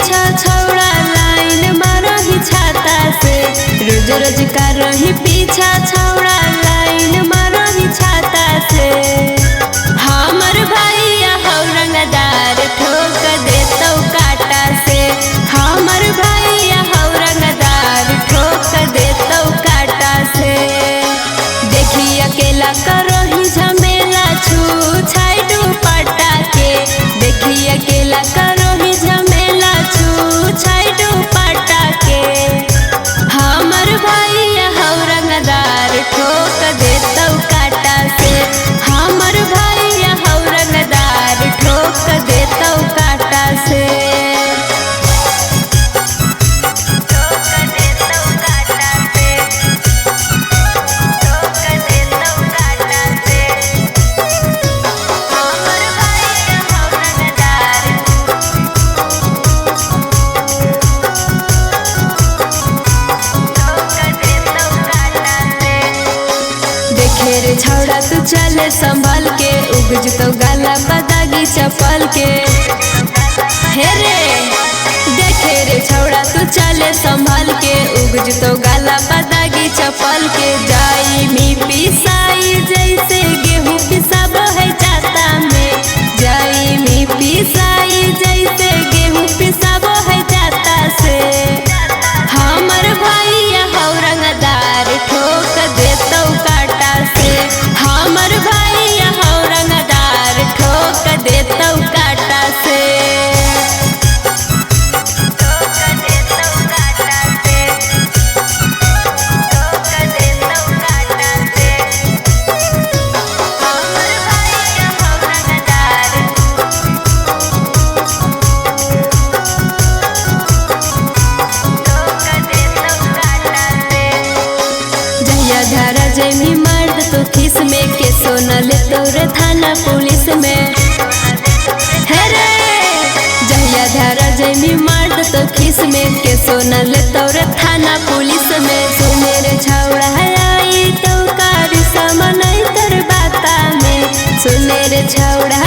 पीछा छौड़ा लाइन मारही छाता से। रोज रोज कर रही पीछा छौड़ा लाइन मारही छाता से। हमर भैया हौ रंगदार ठोक देतौ काटा से। हमर भैया हौ रंगदार ठोक देतौ काटा से। देखी अकेला करही झमेला छू छाई दुपट्टा के। देखी अकेला करही झमेला छू छाई दुपट्टा के। हमर भैया हौ रंगदार ठोक देतौ काटा से। हमर भैया हौ रंगदार ठोक देतौ काटा से। रे छौड़ा तू चले संभल के। उग जतो गाला पदागी चपल के। हे रे देखे रे छौड़ा तू चले संभल के। उग जतो गाला पदागी चपल के। जाई मी पिसाई जैसे गेहूं पिसाब है जाता में। जाई मी पिसाई जैसे गेहूं पिसाब है जाता से। हमर भैया हौ रंगदार ठोक देतौ काटा से। हमर भैया हौ रंगदार ठोक देतौ काटा से। धारा जमी मर्द तो खिस में के सोनल तोर थाना पुलिस में। हे रे जहिया धारा जमी मर्द तो खिस में के सोनल तोर थाना पुलिस में। सुने रे छौड़ा आई तो कारी समन तर बाता में। सुने रे छौड़ा